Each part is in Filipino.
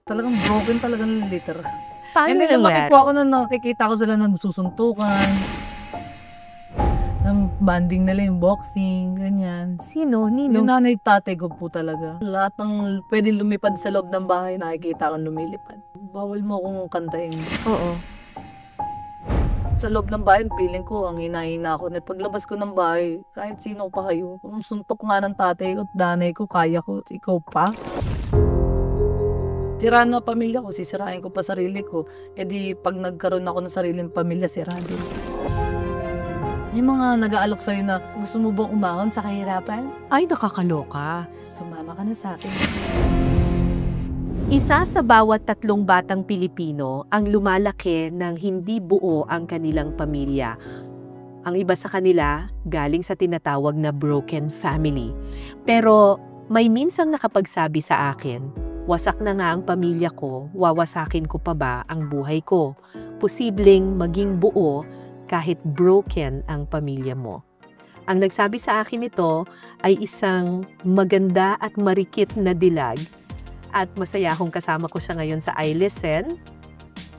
Talagang broken talaga ng literal. Paano And then lumaki nangyari? po ako na nakikita ko sila nagsusuntukan, ng bonding nila yung boxing, ganyan. Sino? Yung Nino? nanay tatay ko po talaga. Lahat ng pwedeng lumipad sa loob ng bahay, nakikita ko lumilipad. Bawal mo akong kantahin. Oo. Sa loob ng bahay, feeling ko, ang hina-hina ako. Paglabas ko ng bahay, kahit sino pa kayo, kung suntok nga ng tatay ko at nanay ko, kaya ko, ikaw pa. Sira na pamilya ko, sisirain ko pa sarili ko. E di, pag nagkaroon ako ng sariling pamilya, sira din. Yung mga nag-aalok sa'yo na, gusto mo bang umahon sa kahirapan? Ay, nakakaloka. Sumama ka na sa akin. Isa sa bawat 3 batang Pilipino ang lumalaki ng hindi buo ang kanilang pamilya. Ang iba sa kanila galing sa tinatawag na broken family. Pero may minsang nakapagsabi sa akin, wasak na nga ang pamilya ko, wawasakin ko pa ba ang buhay ko? Posibleng maging buo kahit broken ang pamilya mo. Ang nagsabi sa akin ito ay isang maganda at marikit na dilag. At masaya akong kasama ko siya ngayon sa iListen,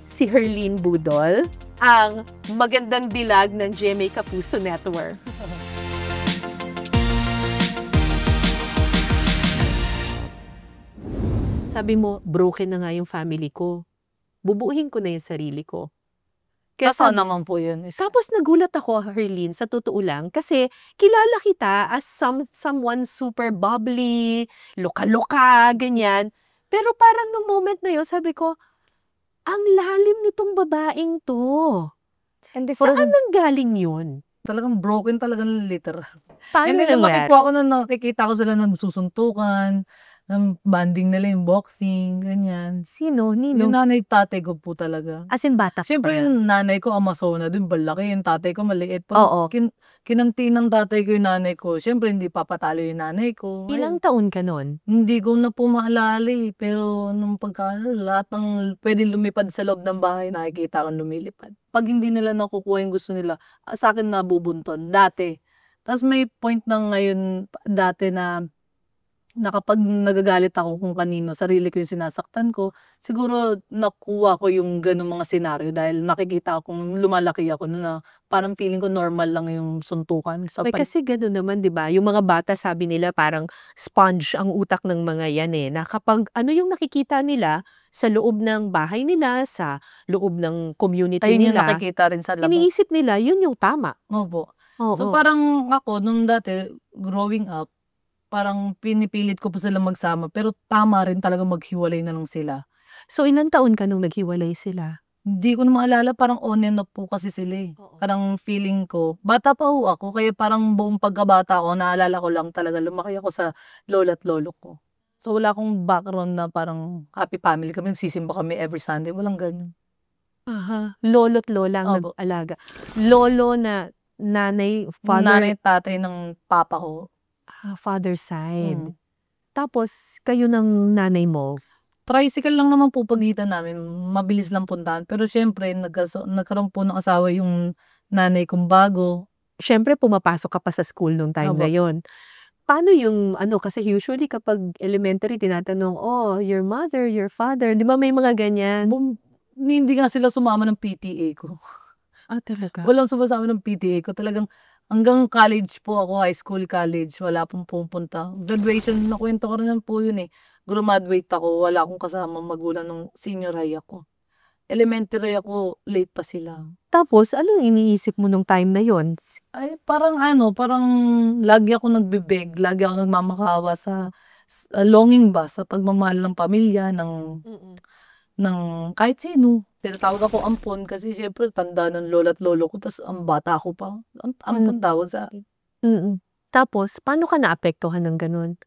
si Herlene Budol, ang magandang dilag ng GMA Kapuso Network. Sabi mo, broken na nga yung family ko. Bubuuhin ko na yung sarili ko. Totoo naman po yun. Tapos nagulat ako, Herlene, sa totoo lang, kasi kilala kita as someone super bubbly, loka-loka, ganyan. Pero parang nung moment na yun, sabi ko, ang lalim nitong babaeng to. And Saan nanggaling yun? Talagang broken talaga ng literal. Paano And then lumaki nangyari? po ako na nakikita ko sila nagsusuntukan, ng bonding nila yung boxing, ganyan. Sino? Nino? Yung nanay tatay ko po talaga. As in bata Siyempre pa. yung nanay ko Amazona din, balaki. Yung tatay ko maliit. Oo. Pag kinanti ng tatay ko yung nanay ko, siyempre hindi papatalo yung nanay ko. Ilang taon ka nun? Hindi ko na po maalala eh. Pero nung lahat ng pwede lumipad sa loob ng bahay, nakikita ko lumilipad. Pag hindi nila nakukuha yung gusto nila, sa akin nabubunton. Dati. Tapos may point na ngayon dati na kapag nagagalit ako kung kanino, sarili ko yung sinasaktan ko, siguro nakuha ko yung ganung mga senaryo dahil nakikita ko kung lumalaki ako na parang feeling ko normal lang yung suntukan. Kasi gano'n naman, di ba? Yung mga bata, sabi nila parang sponge ang utak ng mga yan eh. Na kapag ano yung nakikita nila sa loob ng bahay nila, sa loob ng community ayun yung nila, nakikita rin sa labas. iniisip nila, yun yung tama. Opo. Oo. So parang ako, nung dati, growing up, parang pinipilit ko pa sila magsama, pero tama rin talaga maghiwalay na lang sila. So ilang taon ka nung naghiwalay sila? Hindi ko na maalala, parang on and off po kasi sila eh. Oo. Parang feeling ko, bata pa ho ako, kaya parang buong pagkabata ko, naalala ko lang talaga, lumaki ako sa lola at lolo ko. So wala akong background na parang happy family kami, nagsisimba kami every Sunday, walang ganyan. Aha. Lolo't lola ang Opo. nag-alaga. Lolo na nanay, father, Nanay at tatay ng papa ko. father side. Tapos kayo ng nanay mo, Tricycle lang naman po pagitan namin, mabilis lang puntahan. Pero syempre, nagkaroon po ng asawa yung nanay kong bago. syempre pumapasok ka pa sa school nung time na Opo. yon. Paano yung ano, kasi usually kapag elementary tinatanong, oh, your mother, your father, di ba may mga ganyan? Hindi nga sila sumama ng PTA ko. Ah, talaga? Walang sumasama ng PTA ko. Talagang hanggang college po ako, high school, college, wala pong pupunta. Graduation, nakwento ko rin po yun eh. Graduate ako, wala akong kasama magulang nung senior high ako. Elementary ako, late pa sila. Tapos, anong iniisip mo nung time na yon? Ay, parang lagi ako nagbibeg, lagi ako nagmamakawa sa longing ba, sa pagmamahal ng pamilya, ng kahit sino. Tinatawag ako ampon kasi syempre tanda ng lola at lolo ko, tas ang bata ko pa. Ampon tawag sa akin. Tapos, paano ka naapektuhan ng ganun?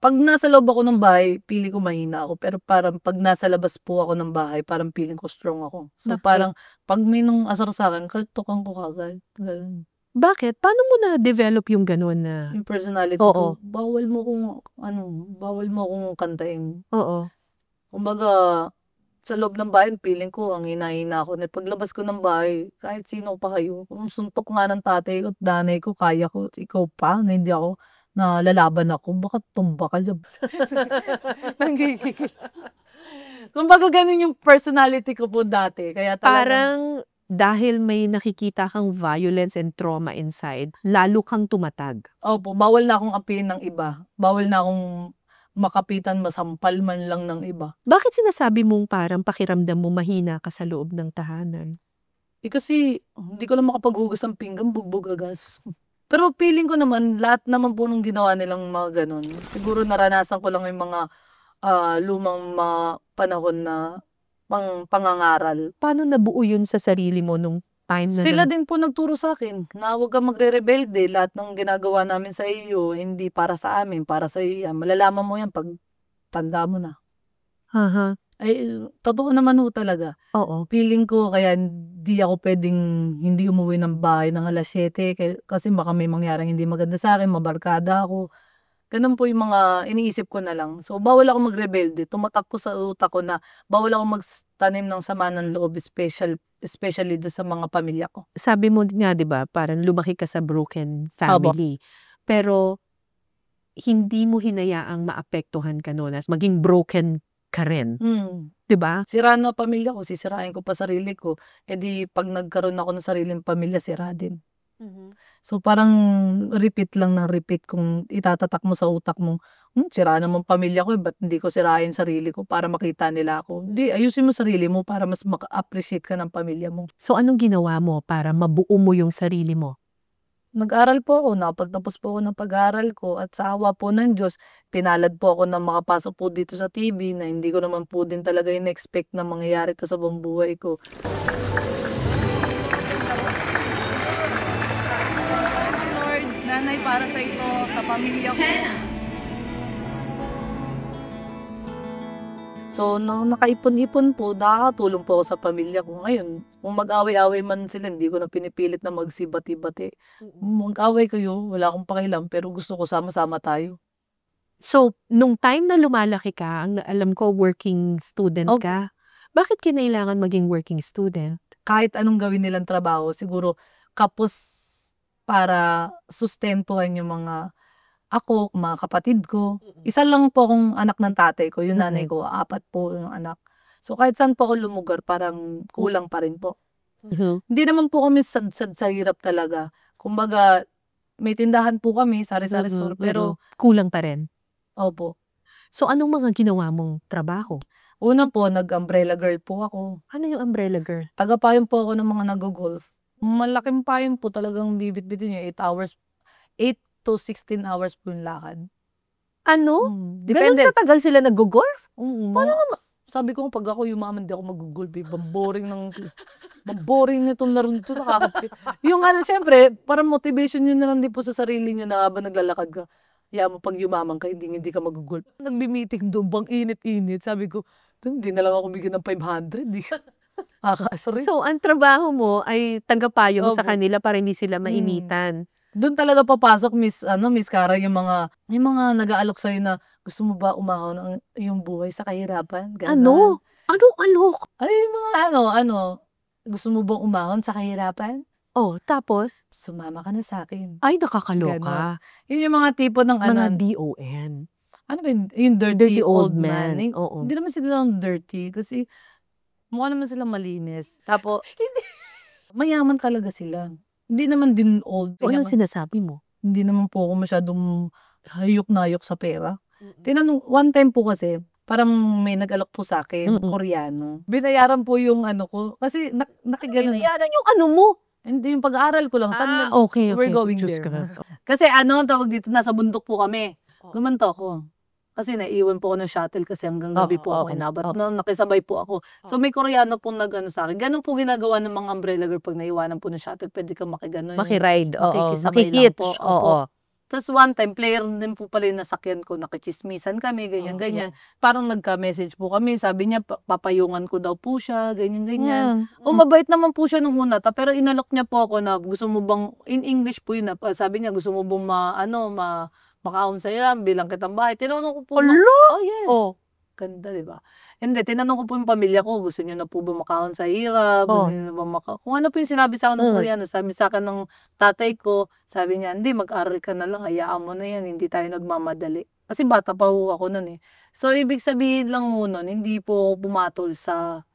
Pag nasa loob ako ng bahay, pili ko mahina ako. Pero parang pag nasa labas po ako ng bahay, parang feeling ko strong ako. So Bakit? parang pag may nung asar sa akin, kaltukan ko kagad. Ganun. Bakit? Paano mo na-develop yung ganun na? Yung personality Oo. ko, bawal mo kung kantahin. Oo. Kumbaga, sa loob ng bahay, feeling ko, ang hina-hina ako. Paglabas ko ng bahay, kahit sino pa kayo, kung suntok nga ng tatay ko at nanay ko, kaya ko, ikaw pa, na hindi ako, na lalaban ako, baka tumba ka dyan. Kumbaga ganun yung personality ko po dati kaya talagang Parang dahil may nakikita kang violence and trauma inside, lalo kang tumatag. opo, bawal na akong apihin ng iba. Bawal na akong makapitan, masampal man lang ng iba. Bakit sinasabi mong parang pakiramdam mo mahina ka sa loob ng tahanan? Kasi hindi ko lang makapaghugas ng pinggan, bugbog agas. Pero feeling ko naman lahat naman po nung ginawa nilang mga gano'n, siguro naranasan ko lang yung mga, lumang mga panahon na pangangaral. Paano nabuo yun sa sarili mo nung time na Sila din po nagturo sa'kin na huwag kang magrerebelde, lahat ng ginagawa namin sa iyo hindi para sa amin, para sa'yo yan. Malalaman mo yan 'pag tanda mo na. Haha, Ay, totoo naman ho talaga. oo. Feeling ko kaya hindi ako puwedeng hindi umuwi ng bahay ng 7:00 kasi baka may mangyaring hindi maganda sa'kin, mabarkada ako. Gano'n po yung mga iniisip ko na lang. So, bawal akong magrebelde. Tumatak ko sa utak ko na bawal akong magtanim ng sama ng loob especially do'n sa mga pamilya ko. Sabi mo nga 'di ba, parang lumaki ka sa broken family. Pero hindi mo hinayaang maapektuhan ka nun at maging broken ka rin, 'di ba? Sira na pamilya ko, sisirain ko pa sarili ko. Eh, di 'pag nagkaroon ako ng sariling pamilya, sira din. So, parang repeat lang ng repeat kung itatatak mo sa utak mo, sira naman pamilya ko, eh, ba't hindi ko sirain sarili ko para makita nila ako. Hindi, ayusin mo sarili mo para mas maka-appreciate ka ng pamilya mo. So anong ginawa mo para mabuo mo yung sarili mo? Nag-aral po ako, nakapagtapos po ako ng pag-aaral ko at sa awa po ng Diyos, pinalad po ako na makapasok po dito sa TV na hindi ko naman po din talaga in-expect na mangyayari 'to sa buong buhay ko. Lord, nanay para sa ito, sa pamilya ko. So, nang nakaipon-ipon po, nakakatulong po ako sa pamilya ko. Ngayon, kung mag-away-away man sila, hindi ko na pinipilit na magsibati-bati. Mag-away kayo, wala akong pakialam, pero gusto ko sama-sama tayo. So, nung time na lumalaki ka, ang alam ko working student Opo. ka. Bakit kinailangan maging working student? Kahit anong gawin nilang trabaho, siguro kapos para sustentuhan yung mga ako, mga kapatid ko. Isa lang po akong anak ng tatay ko, yung nanay ko, 4 po yung anak. So, kahit saan po ako lumugar, parang kulang pa rin po. Hindi naman po kami sad-sad sa hirap talaga. Kumbaga, may tindahan po kami, sari-sari store, pero kulang pa rin. opo. So, anong mga ginawa mong trabaho? Una po, nag-umbrella girl po ako. Ano yung umbrella girl? Tagapayong po ako ng mga naggo-golf. Malaking payong po talagang bibitbitin niyo, 8 to 16 hours po yung lakad. Ano? Ganun Depende. katagal sila nag-golf? Sabi ko, pag ako yumaman, di ako mag-golf, eh. Boring nitong laro nito, yung syempre, parang motivation yun na lang din po sa sarili nyo na habang naglalakad ka. Mo pag yumaman ka, hindi ka mag-golf. Nagbi-meeting doon, bang init-init. Sabi ko, hindi na lang ako bigyan ng 500. Nakakaasar. So, ang trabaho mo ay tagapayong sa Opo. kanila para hindi sila mainitan. Doon talaga papasok, Miss Cara, yung mga nag-aalok sa'yo na, gusto mo ba umahon ang iyong buhay sa kahirapan? Ano? Ano? Ay, mga gusto mo bang umahon sa kahirapan? Oh, tapos? Sumama ka na sa'kin. Ay, nakakaloka. Yun yung mga tipo ng Mga DON. ano ba yung dirty old man. Oo. Hindi naman sila lang dirty kasi mukha naman silang malinis. Tapos, mayaman talaga sila. Hindi naman din old. So, anong sinasabi mo? Hindi naman po ako masyadong hayok na hayok sa pera. One time po kasi, parang may nag-alok po sa akin, Koreano. Binayaran po yung ko. Kasi nakigano. Binayaran yung ano mo? Hindi, yung pag-aaral ko lang. Okay. We're going Diyos there. ko. Kasi tawag dito, nasa bundok po kami. Gumanto ako. Kasi naiwan po ako ng shuttle kasi hanggang gabi po ako inabot. Nakisabay po ako. So, may Koreano pong sa akin. Ganun po ginagawa ng mga umbrella girl pag naiwanan po ng shuttle. Pwede kang makigano. Makiride. Oo. Makikisabay lang Makihitch. po. Oo. Tapos one time, player din po pala yung nasakyan ko. Nakichismisan kami, ganyan. Parang nagka-message po kami. Sabi niya, papayungan ko daw po siya, ganyan. Mabait naman po siya nung una. Pero inalok niya po ako na gusto mo bang, in English po yun, sabi niya, gusto mo bang makaon sa'yo bilang kitang bahay. Tinanong ko po. Hello? Oh, yes. Oh. ganda, 'di ba? Hindi, tinanong ko po yung pamilya ko, gusto niyo na po ba makahon sa hirap, gusto niyo na ba kung ano po yung sinabi sa'kin ng Koreano, sabi sa'kin ng tatay ko, sabi niya, "Hindi, mag-aral ka na lang, hayaan mo na yan, hindi tayo nagmamadali." Kasi bata pa ho ako nun, eh. So, ibig sabihin lang ho nun, hindi po ako pumatol sa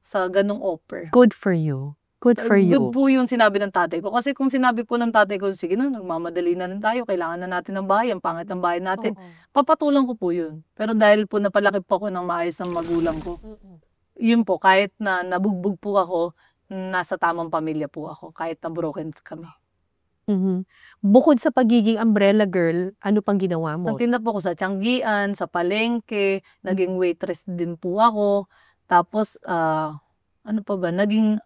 gano'ng offer. Good for you. Good for Good you. po yung sinabi ng tatay ko. Kasi kung sinabi po ng tatay ko, "Sige na, nagmamadali na lang tayo, kailangan na natin ng bahay, ang pangit ng bahay natin." Papatulan ko po yun. Pero dahil po napalaki po ako ng maayos ng magulang ko, yun po, kahit na nabugbog po ako, nasa tamang pamilya po ako, kahit na broken kami. Mhm. Bukod sa pagiging umbrella girl, ano pang ginawa mo? Nagtinda po ako sa Tianggian, sa palengke, naging waitress din po ako. Tapos, ano pa ba, naging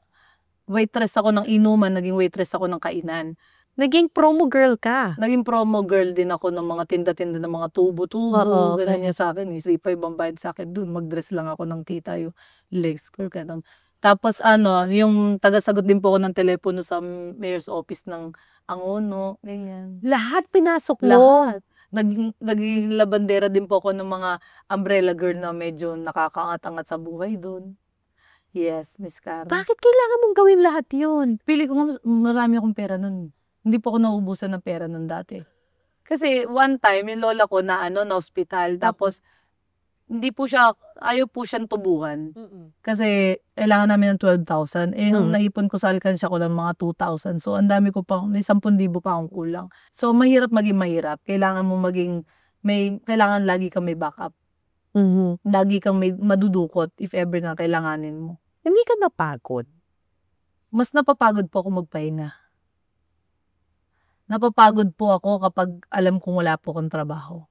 waitress ako ng inuman, naging waitress ako ng kainan. Naging promo girl ka. Naging promo girl din ako ng mga tinda-tinda ng mga tubo-tubo, ganun yan sa'kin, eh, 3,500 ang bayad sa'kin dun, mag-dress lang ako ng tita, yung legs ko, ganun. Tapos ano, yung taga-sagot din po ako ng telepono sa mayor's office ng Angono, ganyan. Lahat pinasok mo. Lahat. Naging labandera din po ako ng mga umbrella girl na medyo nakakaangat-angat sa buhay dun. Yes, Miss Karen. Bakit kailangan mong gawin lahat yun? Pili ko nga marami akong pera nun. Hindi po ako nauubusan ng pera nun dati. Kasi one time, yung lola ko na na-ospital, tapos hindi po siya, ayaw po siyang tubuhan. Kasi kailangan namin ng 12,000. Eh, yung naipon ko sa alkansya ko ng mga 2,000. So, ang dami ko pa, may 10,000 pa akong kulang. So, mahirap maging mahirap. Kailangan mo maging, kailangan lagi kang may backup. Lagi kang may madudukot if ever na kailanganin mo. Hindi ka napagod? Mas napapagod po ako magpahinga. Napapagod po ako kapag alam kong wala po akong trabaho.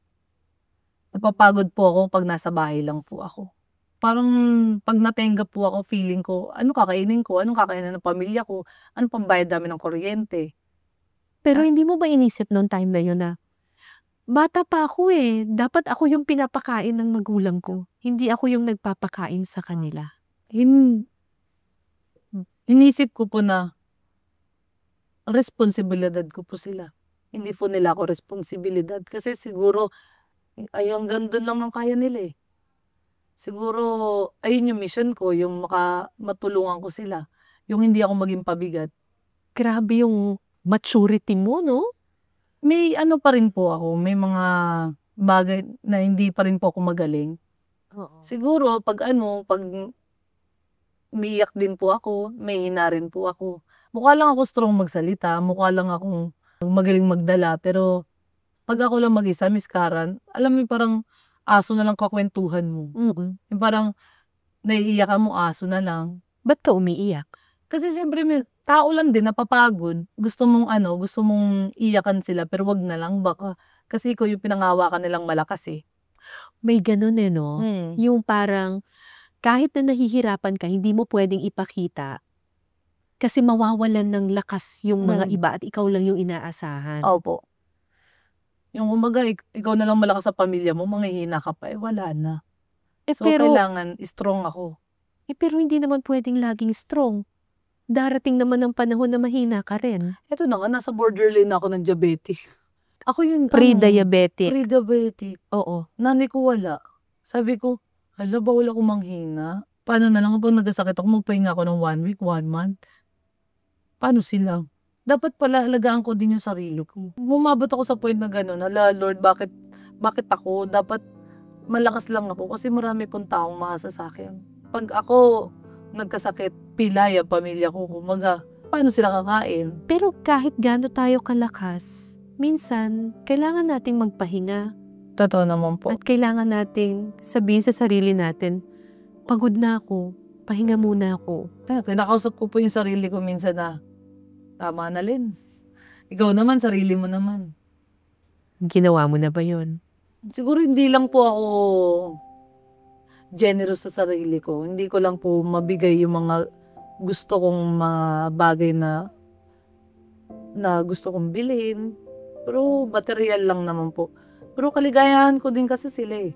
Napapagod po ako pag nasa bahay lang po ako. Parang pag natenga po ako, feeling ko, ano kakainin ko? Anong kakainin ng pamilya ko? Ano pambayad namin ng kuryente? Pero hindi mo ba inisip noong time na yun na, bata pa ako eh, dapat ako yung pinapakain ng magulang ko. Hindi ako yung nagpapakain sa kanila. Inisip ko po na responsibilidad ko po sila. Hindi po nila ako responsibilidad. Kasi siguro, ay hanggang doon lang ng kaya nila eh. Siguro, ayun yung mission ko, yung matulungan ko sila. Yung hindi ako maging pabigat. Grabe yung maturity mo, no? May ano pa rin po ako, may mga bagay na hindi pa rin po ako magaling. Siguro, pag umiiyak din po ako, may hina rin po ako. Mukha lang ako strong magsalita, mukha lang akong magaling magdala, pero pag ako lang mag-isa, Miss Karen, alam mo parang aso na lang kakwentuhan mo. Yung parang naiiyakan mo, aso na lang. Ba't ka umiiyak? Kasi siyempre may tao lang din, napapagod. Gusto mong iyakan sila, pero wag na lang baka. Kasi ikaw yung pinangawakan nilang malakas eh. May ganun eh, no? Yung parang, kahit na nahihirapan ka, hindi mo pwedeng ipakita kasi mawawalan ng lakas yung mga iba at ikaw lang yung inaasahan. Opo. Yung kumbaga, ikaw na lang malakas sa pamilya mo, manghihina ka pa, eh wala na. So, kailangan strong ako. Pero hindi naman pwedeng laging strong. Darating naman ang panahon na mahina ka rin. Eto na nga, nasa borderline ako ng diabetic. Ako yung Pre-diabetic. Pre-diabetic. Oo. Nanay ko wala. Sabi ko, hala, bawal ako manghina. Paano na lang kapag nagkasakit ako, magpahinga ako ng 1 week, 1 month? Paano sila? Dapat pala alagaan ko din yung sarili ko. Bumabot ako sa point na gano'n, hala Lord, bakit ako? Dapat malakas lang ako kasi marami pong taong maasa sa akin. Pag ako nagkasakit, pilay ang pamilya ko, kumaga, paano sila kakain? Pero kahit gaano tayo kalakas, minsan, kailangan nating magpahinga. Totoo naman po. At kailangan nating sabihin sa sarili natin, pagod na ako, pahinga muna ako. Kinakausap ko po yung sarili ko minsan na, tama na, Lens. Ikaw naman, sarili mo naman. Ginawa mo na ba yun? Siguro hindi lang po ako generous sa sarili ko. Hindi ko lang po mabigay yung mga gusto kong mga bagay na gusto kong bilhin. Pero material lang naman po. Pero kaligayahan ko din kasi sila eh.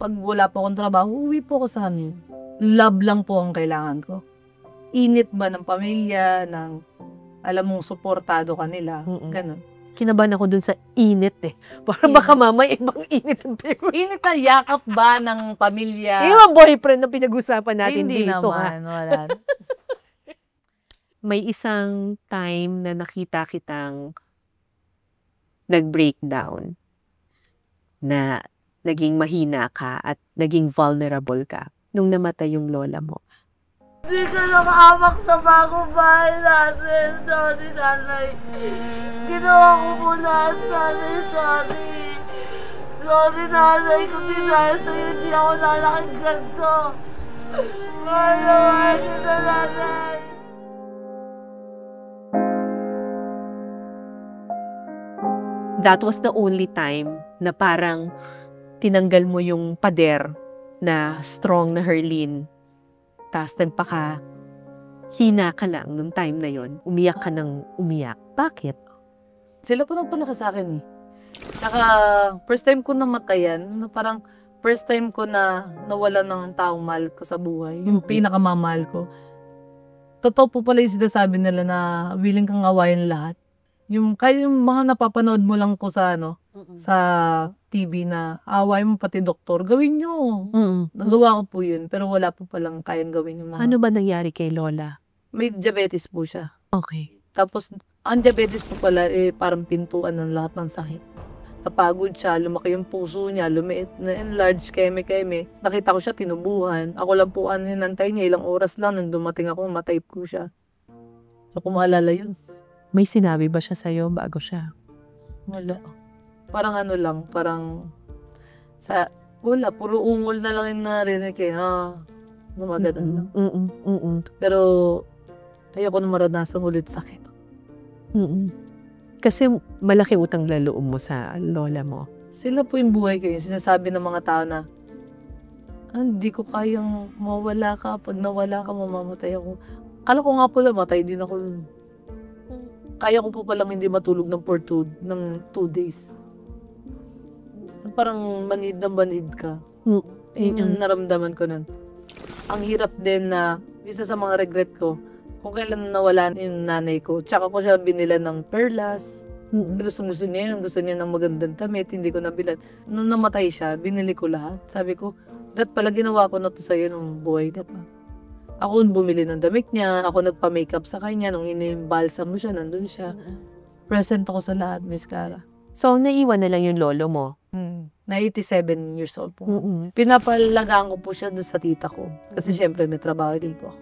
Pag wala po akong trabaho, uwi po ako sa amin. Love lang po ang kailangan ko. Init ba ng pamilya, alam mong suportado ka nila, ganun. kinabahan ako dun sa init eh. Para baka mamay ibang init ang pinag-usapan. Init na yakap ba ng pamilya? Yung mga boyfriend na pinag-usapan natin Hindi dito ha. naman, wala. May isang time na nakita kitang nag-breakdown, na naging mahina ka at naging vulnerable ka nung namatay yung lola mo. Hindi ka nakahamak sa bagong bahay natin. Sorry, nanay. Ginawa ko po lahat. Sorry. Sorry, nanay. Kung di dahil sa'yo, hindi ako lalakang ganito. Mahal na mahal kita, nanay. That was the only time na parang tinanggal mo yung pader na strong na Herlin. Tapos hina ka lang nung time na yon. Umiyak ka ng umiyak. Bakit? Sila po nagpanaka sa akin eh. Tsaka, first time ko namatayan, na parang first time ko na nawala ng taong mahal ko sa buhay. Yung pinakamamahal ko. Totoo po pala yung sinasabi nila na willing kang awayin lahat. Kaya yung mga napapanood mo lang ko sa sa TV na away mo pati doktor, gawin nyo. Nagawa ko po yun, pero wala po palang kayang gawin yung mga... Ano ba nangyari kay Lola? May diabetes po siya. Okay. Tapos, ang diabetes po pala, parang pintuan ng lahat ng sakit. Napagod siya, lumaki yung puso niya, lumiit, na-enlarge, keme. Nakita ko siya, tinubuhan. Ako lang po, hinantay niya, ilang oras lang, nung dumating ako, matay po siya. So, kung maalala yun, may sinabi ba siya sa'yo bago siya? wala. Parang wala, puro ungol na lang yung narinig eh, gumagano'n lang. Pero, ayoko na maranasan ulit sakit. Kasi malaki utang loob mo sa lola mo. Sila po yung buhay ko, yung sinasabi ng mga tao na, hindi ko kayang mawala ka, pag nawala ka, mamamatay ako. Kala ko nga pala, matay din ako. Kaya ko po palang hindi matulog ng 2 days. Parang manid ka. Yun yung naramdaman ko nun. Ang hirap din na, isa sa mga regret ko, kung kailan nawala yung nanay ko, tsaka ko siya binila ng perlas. Gusto niya yun, gusto niya ng magandang damit, hindi ko nabilan. Nung namatay siya, binili ko lahat. Sabi ko, pala ginawa ko na to sa'yo nung buhay ka pa. Ako bumili ng damit niya, ako nagpa-makeup sa kanya, nung inimbalsam mo siya, nandun siya. Present ako sa lahat, Miss Cara. So, naiwan na lang yung lolo mo? Na 87 years old po. Pinapalagaan ko po siya doon sa tita ko. Kasi syempre may trabaho din po ako.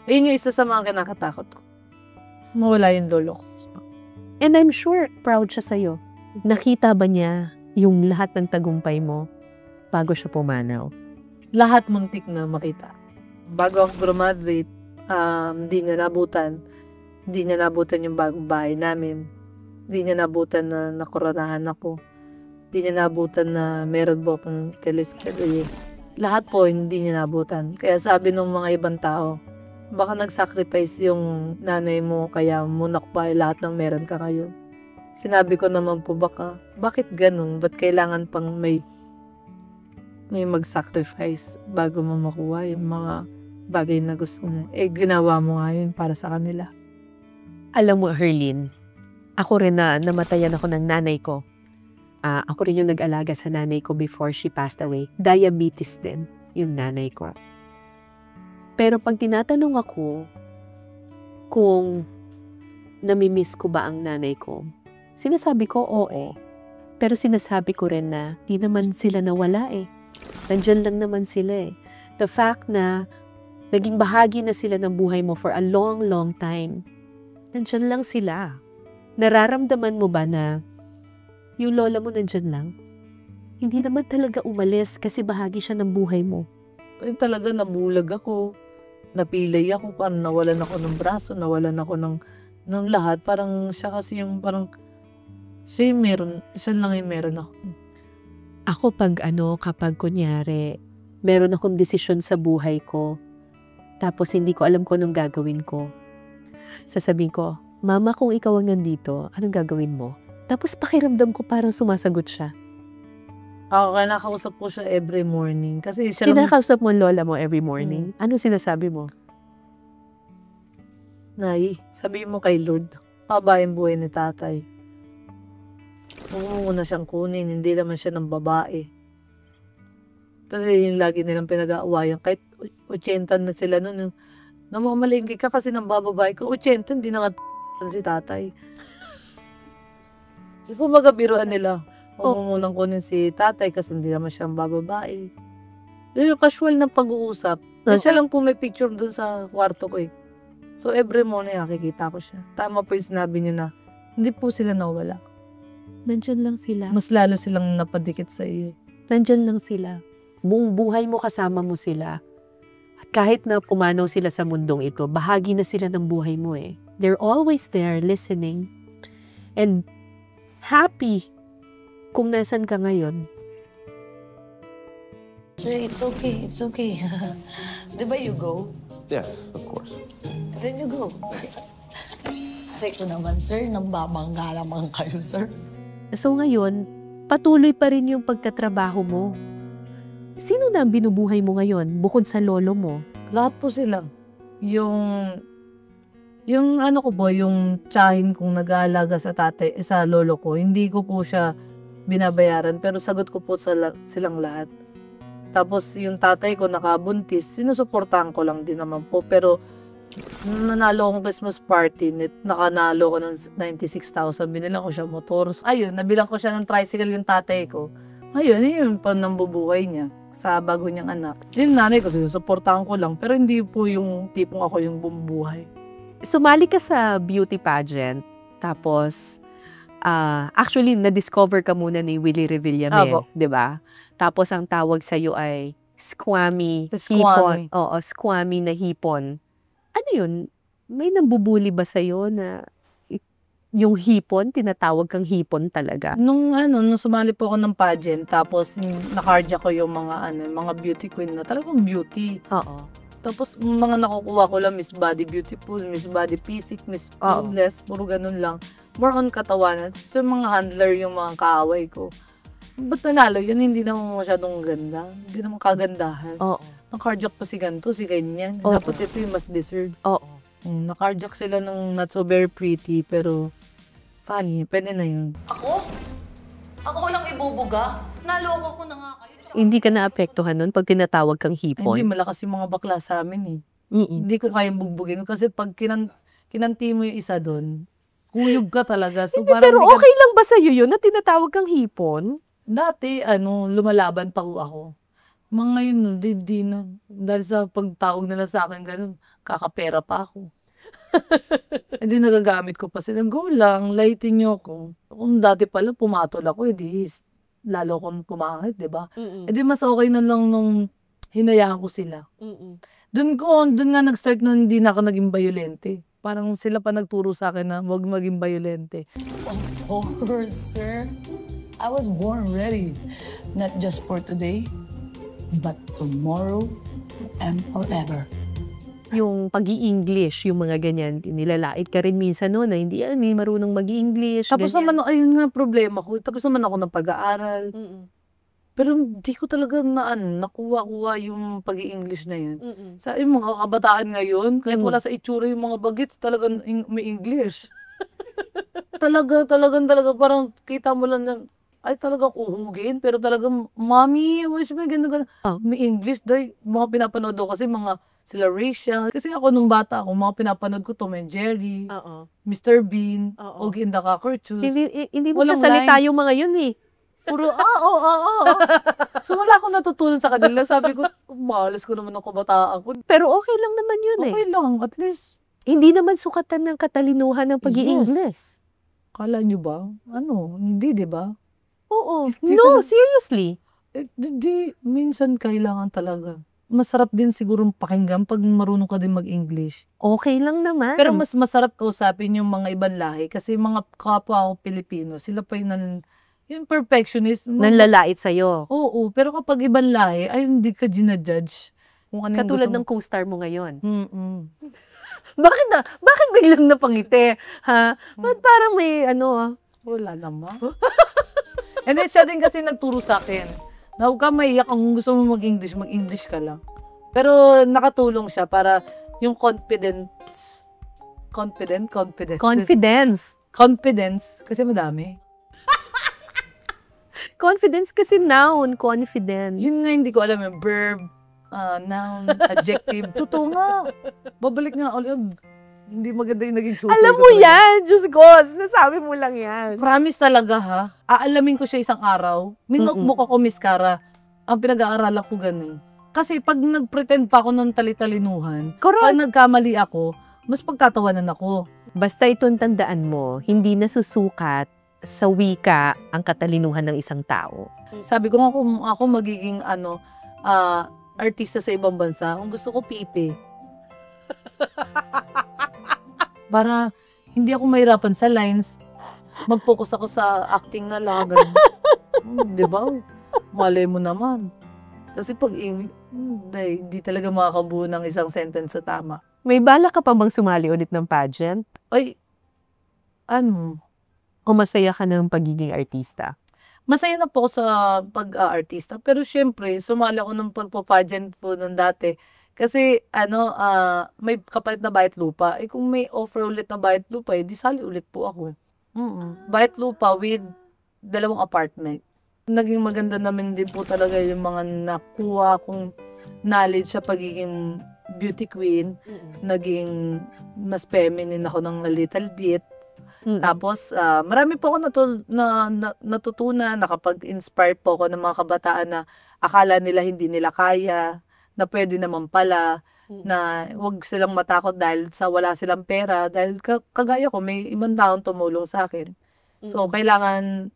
Ayun yung isa sa mga kinakatakot ko. Mawala yung lolo ko. And I'm sure proud siya sa'yo. Nakita ba niya yung lahat ng tagumpay mo bago siya pumanaw? Lahat muntik na makita. Bago ako graduate, hindi niya nabutan. Hindi niya nabutan yung bagong bahay namin. Hindi niya nabutan na nakoronahan ako. Hindi niya nabutan na meron po akong kalis-kalis. Lahat po hindi niya nabutan. Kaya sabi ng mga ibang tao, baka nag-sacrifice yung nanay mo kaya munakbay lahat ng meron ka kayo. Sinabi ko naman po bakit ganun? Ba't kailangan pang may mag-sacrifice bago mo makuha yung mga bagay na gusto mo? Ginawa mo nga yun para sa kanila. Alam mo, Herlin, ako rin na namatayan ako ng nanay ko. Ako rin yung nag-alaga sa nanay ko before she passed away. Diabetes din yung nanay ko. Pero pag tinatanong ako kung namimiss ko ba ang nanay ko, sinasabi ko oo. Pero sinasabi ko rin na di naman sila nawala eh. Nandyan lang naman sila eh. The fact na naging bahagi na sila ng buhay mo for a long, long time. Nandyan lang sila. Nararamdaman mo ba na yung lola mo nandyan lang? Hindi naman talaga umalis kasi bahagi siya ng buhay mo. Ayun talaga, nabulag ako. Napilay ako, parang nawalan ako ng braso, nawalan ako ng lahat. Parang siya kasi yung parang, siya lang yung meron ako. Ako kapag kunyari, meron akong desisyon sa buhay ko, tapos hindi ko alam kung anong gagawin ko. Sasabihin ko, Mama, kung ikaw ang nandito, anong gagawin mo? Tapos pakiramdam ko parang sumasagot siya. Ako, kinakausap ko siya every morning. Kasi siya lang... Kinakausap mo ang lola mo every morning? Ano sinasabi mo? Nay, sabihin mo kay Lord, pabayan buhay ni tatay. Huwag mo muna siyang kunin, hindi naman siya ng babae. Kasi yung lagi nilang pinag-aawayan, kahit 80 na sila nun, namamalengke ka kasi ng bababae ko, 80, hindi na si tatay. Kumbaga biruan nila, huwag mo munang kunin si tatay kasi hindi naman siya ang bababae. Yung casual na pag-uusap, siya lang po may picture dun sa kwarto ko eh. So every morning nakikita ko siya. Tama po yung sinabi niyo na, hindi po sila nawala. Nandyan lang sila. Mas lalo silang napadikit sa iyo. Nandyan lang sila. Buong buhay mo kasama mo sila. At kahit na pumanaw sila sa mundong ito, bahagi na sila ng buhay mo eh. They're always there listening. And happy kung nasan ka ngayon. Sir, it's okay. It's okay. Diba you go? Yes, of course. Then you go. Aray ko naman, sir. Nambabangga naman kayo, sir. So ngayon, patuloy pa rin yung pagtatrabaho mo. Sino na ang binubuhay mo ngayon bukod sa lolo mo? Lahat po sila. Yung ano ko po, yung tiyahin kong nag-aalaga sa tatay, sa lolo ko, hindi ko po siya binabayaran, pero sagot ko po silang lahat. Tapos yung tatay ko nakabuntis, sinusuportahan ko lang din naman po, pero nanalo akong Christmas party, nakanalo ko ng 96,000, binilang ko siya motor. Ayun, nabilang ko siya ng tricycle yung tatay ko. Ayun, yun pa nambubuhay niya sa bago niyang anak. Yung nanay ko, sinusuportahan ko lang, pero hindi po yung tipong ako yung bumubuhay. Sumali ka sa beauty pageant, tapos actually na-discover ka muna ni Willie Revillame, di ba? Tapos ang tawag sa iyo ay squammy hipon. Oo, squammy na hipon. Ano yun? May nambubuli ba sa iyo na yung hipon, tinatawag kang hipon talaga? Nung sumali po ako ng pageant, tapos nakardia ko yung mga beauty queen na talagang beauty. Oo. Tapos mga nakukuha ko lang, Miss Body Beautiful, Miss Body Physic, Miss Boneless, puro ganun lang. More on katawanan. So mga handler yung mga kaaway ko. Ba't nanalo yun? Hindi naman masyadong ganda. Hindi naman kagandahan. Oo. Nakardiak pa si ganito, si ganyan. Oo. Dapat ito yung mas deserved. Oo. Nakardiak sila ng not so very pretty, pero funny. Pwede na yun. Ako? Ako lang ibubuga? Naloko ko na nga kayo. Hindi ka naapektuhan nun pag tinatawag kang hipon? Hindi, malakas yung mga bakla sa amin eh. Hindi ko kayang bugbugin. Kasi pag kinanti mo yung isa doon, kuyog ka talaga. So, Hindi, pero okay lang ba sa'yo yun na tinatawag kang hipon? Dati, lumalaban pa ako. Mga ngayon, di na. Dahil sa pagtawag nila sa akin, ganun, kakapera pa ako. Hindi nagagamit ko pa sila. Go lang, lightin niyo ako. Kung dati pala, pumatol ako, lalo akong pumangit, di ba? Mas okay na lang nung hinayaan ko sila. Doon nga nag-start na hindi na ako naging bayolente. Parang sila pa nagturo sa akin na huwag maging bayolente. Of course, sir. I was born ready. Not just for today, but tomorrow and forever. Yung pag-i-English, yung mga ganyan, nilalait ka rin minsan no, na hindi marunong mag-i-English. Tapos naman, ayun nga problema ko. Tapos naman ako ng pag-aaral. Pero hindi ko talaga nakuha yung pag-i-English na yun. Sa yung mga kabataan ngayon, kahit wala sa itsura yung mga bagets, talagang may English. talaga, parang kita mo lang na, ay talagang uhugin, pero talagang, Mommy, wish may ganda. May English, dahil mga pinapanood ko kasi mga sila Rachel. Kasi ako nung bata ako, mga pinapanood ko Tom and Jerry, Mr. Bean, Ogie and the Cockroaches. Hindi mo sasalita yung mga yun eh. Puro, So wala akong natutunan sa kanila. Sabi ko, malas ko naman ang kabataan ko. Pero okay lang naman yun eh. Okay lang, at least. Hindi naman sukatan ng katalinuhan ng pag-i-English. Kala nyo ba? Hindi, di ba? Oo. No, seriously. Minsan kailangan talaga. Masarap din siguro pakinggan pag marunong ka din mag-English. Okay lang naman. Pero mas masarap kausapin yung mga ibang lahi kasi mga kapwa ko Pilipino, sila pa yung perfectionist. Nanlalait sa'yo. Oo, pero kapag ibang lahi, ay hindi ka ginajudge. Kung ano katulad ng co-star mo ngayon. Bakit biglang napangiti? Ha? Ba't parang may Wala naman. And then siya din kasi nagturo sa akin. Na huwag ka maiyak kung gusto mo mag-English ka lang. Pero nakatulong siya para yung confidence, kasi madami. Confidence kasi noun, confidence. Yun nga hindi ko alam yung verb, noun, adjective. Totoo nga. Babalik nga ulit. Hindi maganda yung naging tutor Alam ko mo talaga. yan, Diyos ko, nasabi mo lang yan. Promise talaga ha. Aalamin ko siya isang araw. May notebook ako, Miss Cara. Ang pinag-aaralan ko ganun. Kasi pag nag-pretend pa ako ng talitalinuhan, pag nagkamali ako, mas pagkatawanan ako. Basta itong tandaan mo, hindi nasusukat sa wika ang katalinuhan ng isang tao. Sabi ko nga kung ako magiging artista sa ibang bansa, kung gusto ko pipi. Para hindi ako mahirapan sa lines, mag-focus ako sa acting na lang. Di ba? Malay mo naman. Kasi pag hindi talaga makakabuo ng isang sentence sa tama. May bala ka pa bang sumali ulit ng pageant? Ay, ano? O masaya ka ng pagiging artista? Masaya na po ako sa pag-artista. Pero syempre, sumali ako ng pagpa-pageant po nung dati. Kasi, may kapalit na bayat lupa. Eh, kung may offer ulit na bayat lupa, di sali ulit po ako. Bayat lupa with 2 apartment. Naging maganda naman din po talaga yung mga nakuha kong knowledge sa pagiging beauty queen. Naging mas feminine ako ng a little bit. Tapos, marami po ako natutunan, nakapag-inspire po ako ng mga kabataan na akala nila hindi nila kaya, na pwede naman pala, na huwag silang matakot dahil sa wala silang pera, dahil kagaya ko, may ibang taong tumulong sa akin. So, kailangan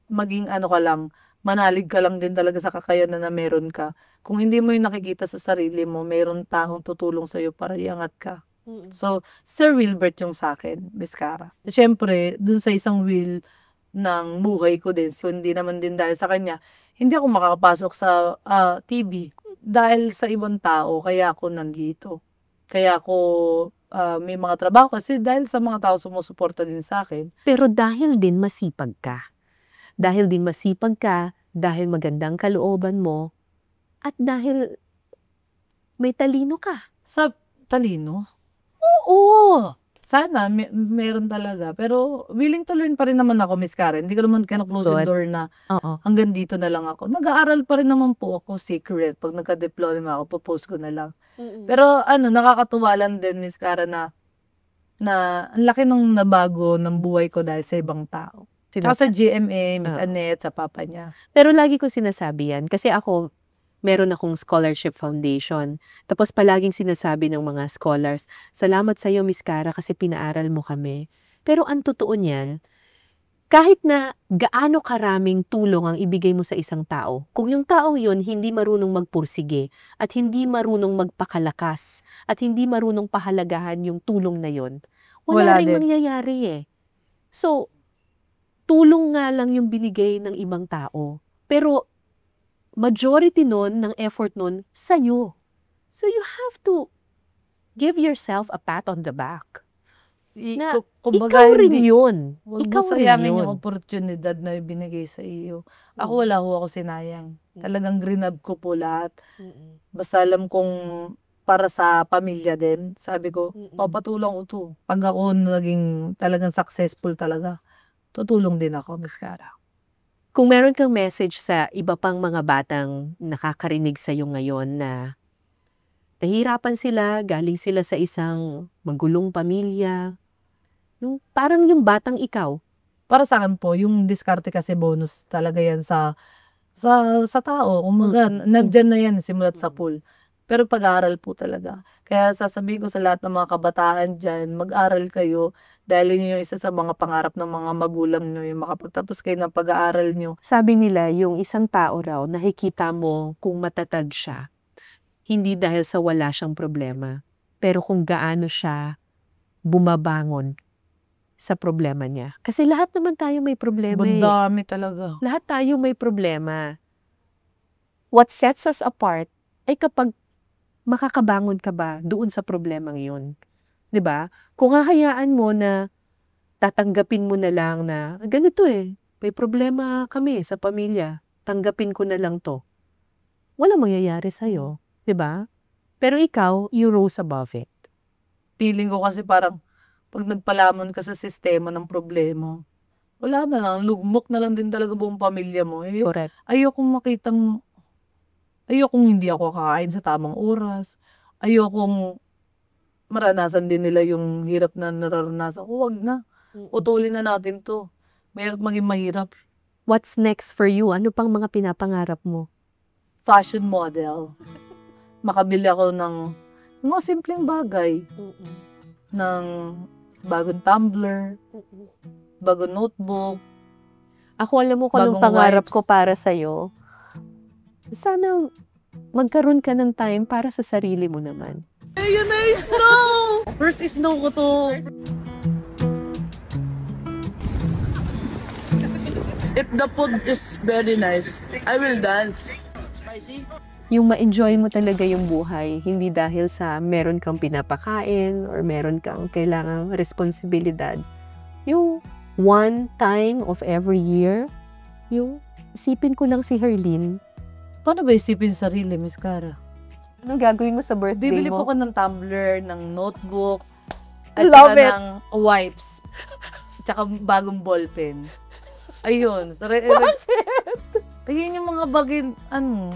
maging ka lang, manalig ka lang din talaga sa kakayanan na meron ka. Kung hindi mo yung nakikita sa sarili mo, meron taong tutulong sa'yo para iangat ka. So, Sir Wilbert yung sa akin, Miss Cara. Siyempre, dun sa isang will ng buhay ko din, so hindi naman din dahil sa kanya, hindi ako makakapasok sa TV. Dahil sa ibang tao, kaya ako nandito. Kaya ako may mga trabaho kasi dahil sa mga tao sumusuporta din sa akin. Pero dahil din masipag ka. Dahil magandang kalooban mo, at dahil may talino ka. Sa talino? Oo! Sana, meron talaga. Pero willing to learn pa rin naman ako, Miss Karen. Hindi ko naman kina-close yung door na hanggang dito na lang ako. Nag-aaral pa rin naman po ako, secret. Pag nagka-diploma ako, post ko na lang. Pero nakakatuwa lang din, Miss Karen, na ang laki nung nabago ng buhay ko dahil sa ibang tao. Tsaka sa GMA, Miss Annette, sa papa niya. Pero lagi ko sinasabi yan. Kasi ako, meron akong scholarship foundation. Tapos palaging sinasabi ng mga scholars, salamat sa iyo, Miss Cara, kasi pinaaral mo kami. Pero ang totoo niyan, kahit na gaano karaming tulong ang ibigay mo sa isang tao, kung yung tao yun hindi marunong magpursige, at hindi marunong magpakalakas, at hindi marunong pahalagahan yung tulong na yun, wala rin mangyayari eh. So, tulong nga lang yung binigay ng ibang tao. Pero, majority nun, ng effort nun, sa'yo. So, you have to give yourself a pat on the back. Ikaw rin yun. Huwag mo sayangin yung oportunidad na binigay sa iyo. Ako wala ako sinayang. Talagang grinab ko po lahat. Basta alam kong para sa pamilya din. Sabi ko, papatulong ko to. Pag ako naging talagang successful talaga, tutulong din ako, Miss Cara. Kung meron kang message sa iba pang mga batang nakakarinig sa iyo ngayon na nahihirapan sila, galing sila sa isang magulong pamilya, parang yung batang ikaw. Para sa akin po, yung diskarte kasi bonus talaga yan sa tao. Umaga, nandyan na yan simulat sa pool. Pero pag-aaral po talaga. Kaya sasabihin ko sa lahat ng mga kabataan dyan, mag-aral kayo dahil yun yung isa sa mga pangarap ng mga magulang nyo, yung makapagtapos kayo ng pag-aaral nyo. Sabi nila, yung isang tao raw, nakikita mo kung matatag siya, hindi dahil sa wala siyang problema, pero kung gaano siya bumabangon sa problema niya. Kasi lahat naman tayo may problema eh. Bandami talaga. Lahat tayo may problema. What sets us apart ay kapag makakabangon ka ba doon sa problemang yun. 'Di ba? Kung hahayaan mo na tatanggapin mo na lang na ganito eh, may problema kami sa pamilya, tanggapin ko na lang to. Walang mangyayari sa'yo. 'Di ba? Pero ikaw, you rose above it. Feeling ko kasi parang pag nagpalamon ka sa sistema ng problema, wala na lang, lugmok na lang din talaga buong pamilya mo. Correct. Ayokong hindi ako kakain sa tamang oras. Ayokong maranasan din nila yung hirap na nararanasan ko. Wag na. Utulin na natin to. Mahirap maging mahirap. What's next for you? Ano pang mga pinapangarap mo? Fashion model. Makabili ako ng mga simpleng bagay. Ng bagong tumbler, bagong notebook. Ako alam mo kung anong Bagong pangarap wipes. ko para sa'yo. Sana magkaroon ka ng time para sa sarili mo naman. Ayun na yung snow! First snow ko to. If the food is very nice, I will dance. Spicy? Yung ma-enjoy mo talaga yung buhay, hindi dahil sa meron kang pinapakain or meron kang kailangang responsibilidad. Yung one time of every year, yung isipin ko lang si Herlene. Paano ba isipin sarili, Miss Cara? Ano gagawin mo sa birthday Bibili po mo? ko ng tumbler, ng notebook, at Love saka it. ng wipes, tsaka bagong ballpen. Ayun. Ayun yung mga bagay,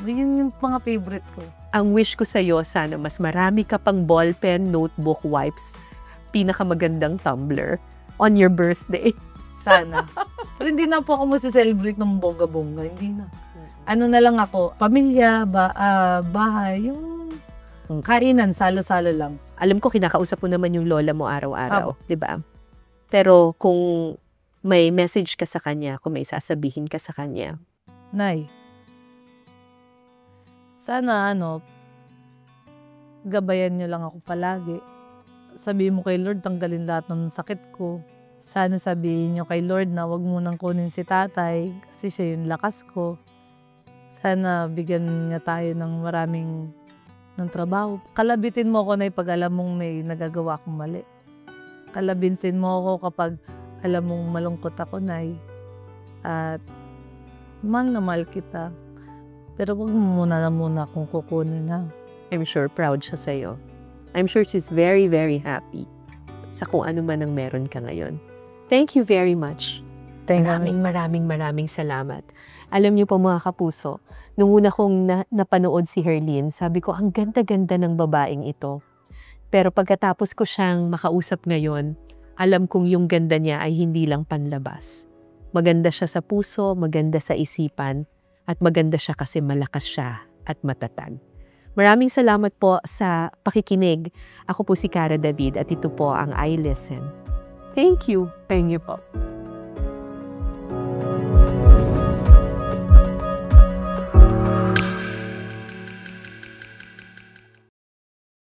yun yung mga favorite ko. Ang wish ko sa'yo, sana mas marami ka pang ballpen, notebook, wipes, pinakamagandang tumbler on your birthday. Sana. Pero hindi na po ako mag-celebrate ng bongga-bongga. Hindi na. Ano na lang ako, pamilya, bahay, yung kainan, salo-salo lang. Alam ko, kinakausap mo naman yung lola mo araw-araw, di ba? Pero kung may message ka sa kanya, kung may sasabihin ka sa kanya, Nay, sana gabayan niyo lang ako palagi. Sabihin mo kay Lord, tanggalin lahat ng sakit ko. Sana sabihin niyo kay Lord na wag mo nang kunin si tatay kasi siya yung lakas ko. Sana bigyan niya tayo ng maraming ng trabaho. Kalabitin mo ako na pag alam mong may nagagawa akong mali. Kalabitin mo ako kapag alam mong malungkot ako, Nay. At mahal na mahal kita. Pero wag mo muna akong kukunin, ha? I'm sure proud siya sa'yo. I'm sure she's very, very happy sa kung ano man ang meron ka ngayon. Thank you very much. Maraming salamat. Alam niyo po mga kapuso, nung una kong napanood si Herlene, sabi ko, ang ganda-ganda ng babaeng ito. Pero pagkatapos ko siyang makausap ngayon, alam kong yung ganda niya ay hindi lang panlabas. Maganda siya sa puso, maganda sa isipan, at maganda siya kasi malakas siya at matatag. Maraming salamat po sa pakikinig. Ako po si Cara David at ito po ang I Listen. Thank you. Thank you po.